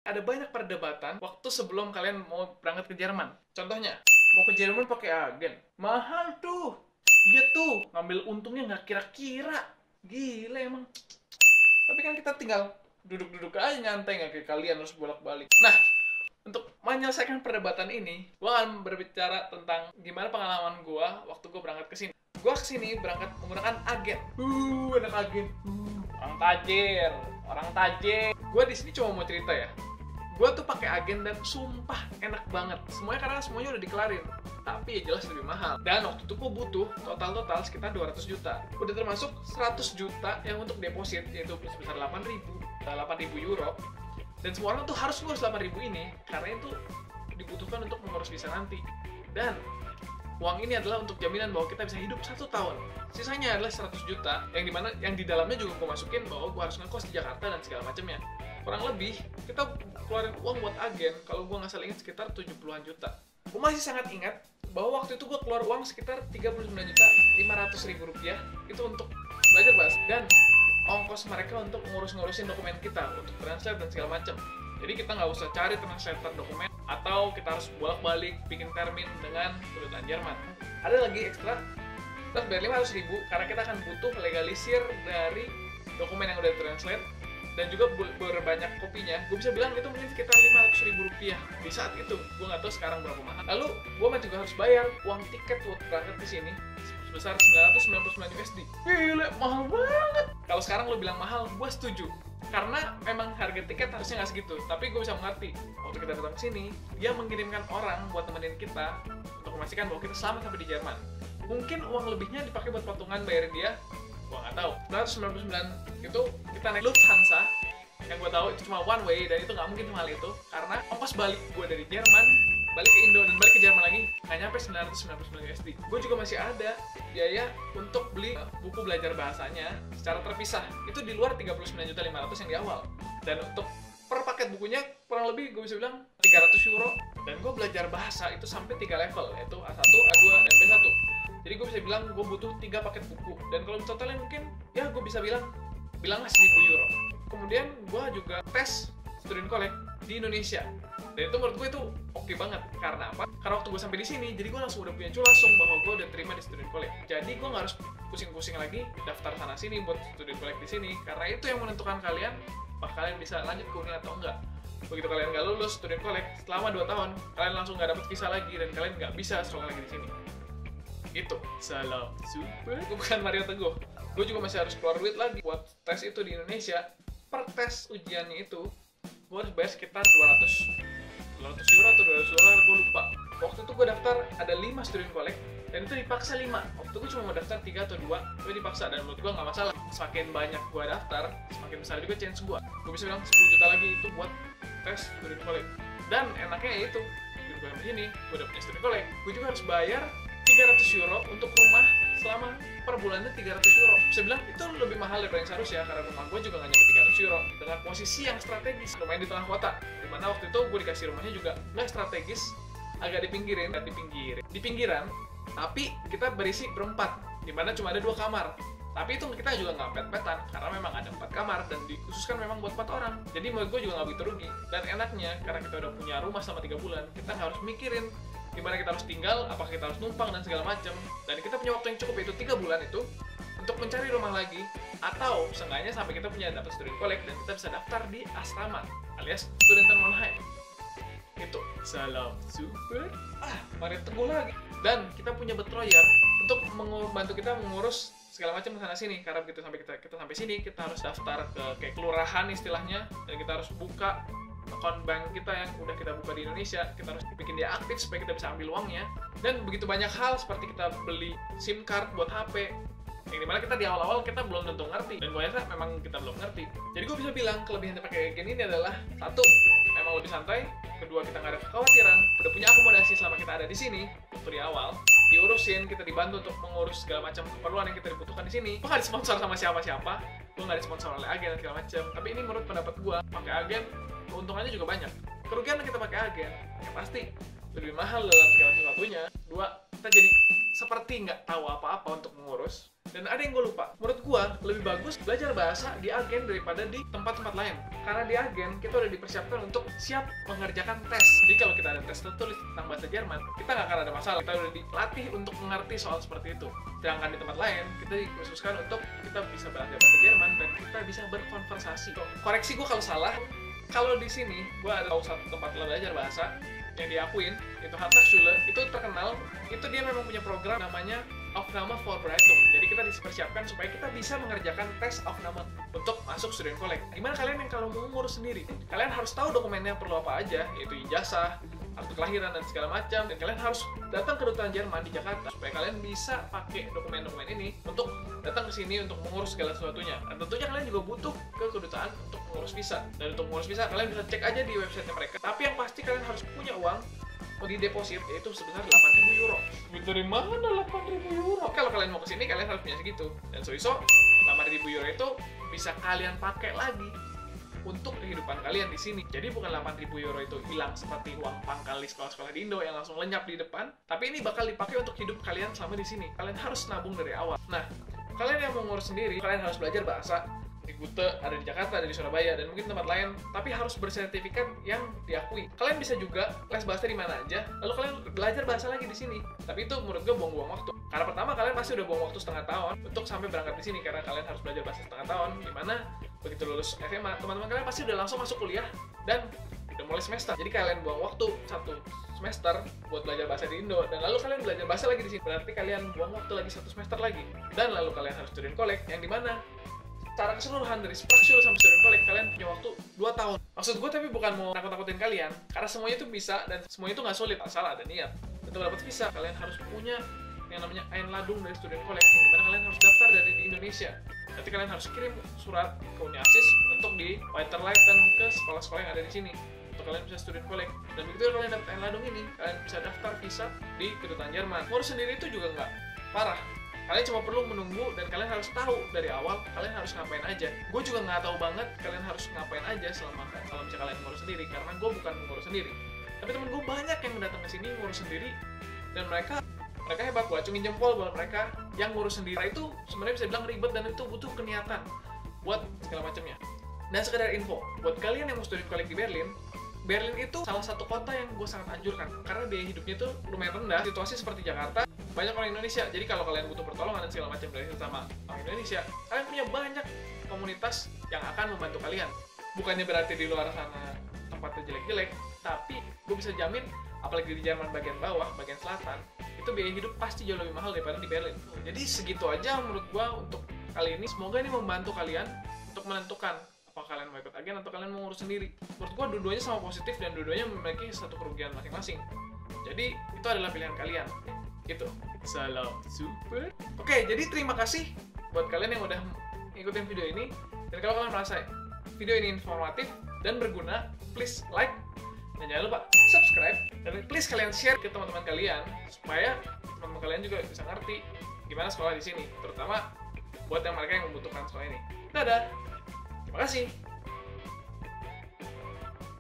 Ada banyak perdebatan waktu sebelum kalian mau berangkat ke Jerman. Contohnya, mau ke Jerman pakai agen. Mahal tuh. Iya tuh, ngambil untungnya nggak kira-kira. Gila emang. Tapi kan kita tinggal duduk-duduk aja nyantai, nggak kayak kalian harus bolak-balik. Nah, untuk menyelesaikan perdebatan ini, gue akan berbicara tentang gimana pengalaman gue waktu gue berangkat ke sini. Gue kesini berangkat menggunakan agen. Anak agen. Orang tajir, orang tajir. Gue di sini cuma mau cerita ya. Gue tuh pakai agen dan sumpah enak banget. Semuanya karena semuanya udah dikelarin. Tapi ya jelas lebih mahal. Dan waktu itu gue butuh total sekitar 200 juta. Udah termasuk 100 juta yang untuk deposit, yaitu sebesar 8.000 euro. Dan semua orang tuh harus ngurus 8.000 ini karena itu dibutuhkan untuk mengurus visa nanti. Dan uang ini adalah untuk jaminan bahwa kita bisa hidup 1 tahun. Sisanya adalah 100 juta yang di dalamnya juga gue masukin bahwa gue harus ngekos di Jakarta dan segala macamnya. Kurang lebih kita keluarin uang buat agen, kalau gue nggak salah ingat sekitar 70-an juta. Gue masih sangat ingat bahwa waktu itu gue keluar uang sekitar 39.500.000 rupiah itu untuk belajar bahasa dan ongkos mereka untuk ngurus-ngurusin dokumen kita, untuk translate dan segala macam. Jadi kita nggak usah cari translator dokumen atau kita harus bolak-balik bikin termin dengan kedutaan Jerman. Ada lagi ekstra, kita bayar 500.000 karena kita akan butuh legalisir dari dokumen yang udah translate dan juga berbanyak kopinya. Gue bisa bilang itu mungkin sekitar 500.000 rupiah di saat itu. Gue nggak tahu sekarang berapa mahal. Lalu gue juga harus bayar uang tiket buat berangkat ke sini sebesar 999 USD. Gila, mahal banget. Kalau sekarang lo bilang mahal, gue setuju. Karena memang harga tiket harusnya nggak segitu. Tapi gue bisa mengerti. Waktu kita datang ke sini, dia mengirimkan orang buat temenin kita untuk memastikan bahwa kita selamat sampai di Jerman. Mungkin uang lebihnya dipakai buat patungan bayarin dia. Gue nggak tahu. 999 itu kita naik Lufthansa. Yang gue tahu itu cuma one way dan itu nggak mungkin mahal itu. Karena ongkos balik gue dari Jerman balik ke Indo dan balik ke Jerman lagi nggak nyampe 999 USD. Gue juga masih ada biaya untuk beli buku belajar bahasanya secara terpisah. Itu di luar 39.500 yang di awal. Dan untuk per paket bukunya kurang lebih gue bisa bilang 300 euro. Dan gue belajar bahasa itu sampai 3 level, yaitu A1, A2, dan B1. Jadi gue bisa bilang gue butuh 3 paket buku. Dan kalau totalnya mungkin ya gue bisa bilanglah 1.000 euro. Kemudian gue juga tes student collect di Indonesia. Dan itu menurut gue itu oke banget. Karena apa? Karena waktu gue sampai di sini, jadi gue langsung udah punya culasung bahwa gue udah terima di student collect. Jadi gue nggak harus pusing-pusing lagi daftar sana sini buat student collect di sini. Karena itu yang menentukan kalian apakah kalian bisa lanjut ke UNI atau enggak. Begitu kalian nggak lulus student collect selama 2 tahun, kalian langsung nggak dapat visa lagi dan kalian nggak bisa sekolah lagi di sini. Itu salam super. Gue bukan Mario Teguh. Gue juga masih harus keluar duit lagi buat tes itu di Indonesia. Per tes ujiannya itu gue harus bayar sekitar 200 euro atau 200 dolar, gue lupa. Waktu itu gue daftar ada 5 student collect dan itu dipaksa 5. Waktu itu gue cuma mau daftar 3 atau 2, gue dipaksa dan menurut gue nggak masalah. Semakin banyak gue daftar, semakin besar juga chance gue. Gue bisa bilang 10 juta lagi itu buat tes student collect. Dan enaknya ya itu, gue di sini, gue udah punya student collect, gue juga harus bayar 300 euro untuk rumah selama per bulannya 300 euro. Bisa bilang itu lebih mahal daripada yang seharusnya karena rumah gue juga nggak nyampe 300 euro dengan posisi yang strategis, lumayan di tengah kota. Dimana waktu itu gue dikasih rumahnya juga nggak strategis, agak di pinggiran, tapi kita berisi berempat, dimana cuma ada 2 kamar. Tapi itu kita juga nggak pet-petan karena memang ada 4 kamar dan dikhususkan memang buat 4 orang. Jadi menurut gue juga nggak begitu rugi. Dan enaknya karena kita udah punya rumah selama 3 bulan, kita nggak harus mikirin gimana kita harus tinggal, apakah kita harus numpang dan segala macam. Dan kita punya waktu yang cukup, yaitu 3 bulan itu untuk mencari rumah lagi, atau seenggaknya sampai kita punya dapat student collect dan kita bisa daftar di asrama alias Studentenwohnheim. Itu salam super. Mario Teguh lagi. Dan kita punya betroyer untuk membantu kita mengurus segala macam sana sini. Karena begitu sampai kita sampai sini, kita harus daftar ke kayak kelurahan istilahnya, dan kita harus buka account bank kita yang udah kita buka di Indonesia. Kita harus bikin dia aktif supaya kita bisa ambil uangnya. Dan begitu banyak hal seperti kita beli SIM card buat HP, yang dimana kita di awal-awal kita belum tentu ngerti, dan gue rasa memang kita belum ngerti. Jadi gue bisa bilang kelebihan pakai agen ini adalah 1, memang lebih santai. Kedua, kita nggak ada kekhawatiran, udah punya akomodasi selama kita ada di sini. Waktu di awal diurusin, kita dibantu untuk mengurus segala macam keperluan yang kita dibutuhkan di sini. Gue nggak disponsor sama siapa-siapa, gue nggak disponsor oleh agen dan segala macam. Tapi ini menurut pendapat gue, pakai agen keuntungannya juga banyak. Kerugian kita pakai agen yang pasti lebih mahal dalam segala sesuatunya. 2, kita jadi seperti nggak tahu apa-apa untuk mengurus. Dan ada yang gue lupa. Menurut gue, lebih bagus belajar bahasa di agen daripada di tempat-tempat lain. Karena di agen, kita udah dipersiapkan untuk siap mengerjakan tes. Jadi kalau kita ada tes tertulis tentang bahasa Jerman, kita nggak akan ada masalah. Kita udah dilatih untuk mengerti soal seperti itu. Sedangkan di tempat lain, kita dikhususkan untuk kita bisa belajar bahasa Jerman dan kita bisa berkonversasi. Koreksi gue kalau salah. Kalau di sini, gue ada tahu satu tempat belajar bahasa yang diakuin, itu Handelsschule, itu terkenal, itu dia memang punya program namanya Aufnahme Vorbereitung. Jadi kita dipersiapkan supaya kita bisa mengerjakan tes Aufnahme untuk masuk Studienkolleg. Gimana kalian yang kalau mau ngurus sendiri? Kalian harus tahu dokumennya perlu apa aja, yaitu ijazah, akte kelahiran dan segala macam, dan kalian harus datang ke Kedutaan Jerman di Jakarta supaya kalian bisa pakai dokumen-dokumen ini untuk datang ke sini untuk mengurus segala sesuatunya. Dan tentunya kalian juga butuh ke kedutaan untuk mengurus visa. Dan untuk mengurus visa kalian bisa cek aja di website mereka. Tapi yang pasti kalian harus punya uang di deposit, yaitu sebesar 8.000 euro. Dari mana 8.000 euro? Kalau kalian mau ke sini kalian harus punya segitu. Dan so 8.000 euro itu bisa kalian pakai lagi untuk kehidupan kalian di sini. Jadi bukan 8.000 euro itu hilang seperti uang pangkal di sekolah-sekolah di Indo yang langsung lenyap di depan, tapi ini bakal dipakai untuk hidup kalian selama di sini. Kalian harus nabung dari awal. Nah, kalian yang mau ngurus sendiri, kalian harus belajar bahasa. Di Gute, ada di Jakarta, ada di Surabaya, dan mungkin tempat lain, tapi harus bersertifikat yang diakui. Kalian bisa juga les bahasa di mana aja, lalu kalian belajar bahasa lagi di sini. Tapi itu menurut gue buang-buang waktu. Karena pertama kalian pasti udah buang waktu setengah tahun untuk sampai berangkat di sini, karena kalian harus belajar bahasa setengah tahun, dimana begitu lulus SMA, teman-teman kalian pasti udah langsung masuk kuliah dan udah mulai semester. Jadi kalian buang waktu 1 semester buat belajar bahasa di Indo, dan lalu kalian belajar bahasa lagi di sini. Berarti kalian buang waktu lagi 1 semester lagi. Dan lalu kalian harus Studienkolleg, yang dimana secara keseluruhan dari Sprachschule sampai Studienkolleg kalian punya waktu 2 tahun. Maksud gue tapi bukan mau nakut-nakutin kalian, karena semuanya itu bisa dan semuanya itu nggak sulit, asal ada niat. Untuk dapat visa kalian harus punya yang namanya Einladung dari Studienkolleg, yang dimana kalian harus daftar dari di Indonesia. Nanti kalian harus kirim surat ke Uniasis untuk di weiterleiten ke sekolah-sekolah yang ada di sini untuk kalian bisa Studienkolleg. Dan begitu kalian dapat Einladung ini, kalian bisa daftar visa di Kedutaan Jerman. Ngurus sendiri itu juga nggak parah. Kalian cuma perlu menunggu dan kalian harus tahu dari awal kalian harus ngapain aja. Gue juga nggak tahu banget kalian harus ngapain aja selama kalau misalnya kalian ngurus sendiri, karena gue bukan ngurus sendiri. Tapi temen gue banyak yang datang ke sini ngurus sendiri dan mereka hebat. Gue acungin jempol buat mereka yang ngurus sendiri. Nah, itu sebenarnya bisa bilang ribet dan itu butuh keniatan buat segala macamnya. Dan sekedar info, buat kalian yang mau Studienkolleg di Berlin itu salah satu kota yang gue sangat anjurkan karena biaya hidupnya itu lumayan rendah. Situasi seperti Jakarta, banyak orang Indonesia. Jadi kalau kalian butuh pertolongan dan segala macam dari sama orang Indonesia, kalian punya banyak komunitas yang akan membantu kalian. Bukannya berarti di luar sana tempatnya jelek-jelek, tapi gue bisa jamin, apalagi di Jerman bagian bawah, bagian selatan, itu biaya hidup pasti jauh lebih mahal daripada di Berlin. Jadi segitu aja menurut gue untuk kali ini. Semoga ini membantu kalian untuk menentukan apa kalian mau ikut agen atau kalian mau ngurus sendiri. Menurut gue dua-duanya sama positif dan dua-duanya memiliki satu kerugian masing-masing. Jadi itu adalah pilihan kalian. Gitu. Salam super. Oke, jadi terima kasih buat kalian yang udah ngikutin video ini. Dan kalau kalian merasa video ini informatif dan berguna, please like dan jangan lupa subscribe, dan please kalian share ke teman-teman kalian supaya teman-teman kalian juga bisa ngerti gimana sekolah di sini, terutama buat yang mereka yang membutuhkan sekolah ini. Dadah. Terima kasih.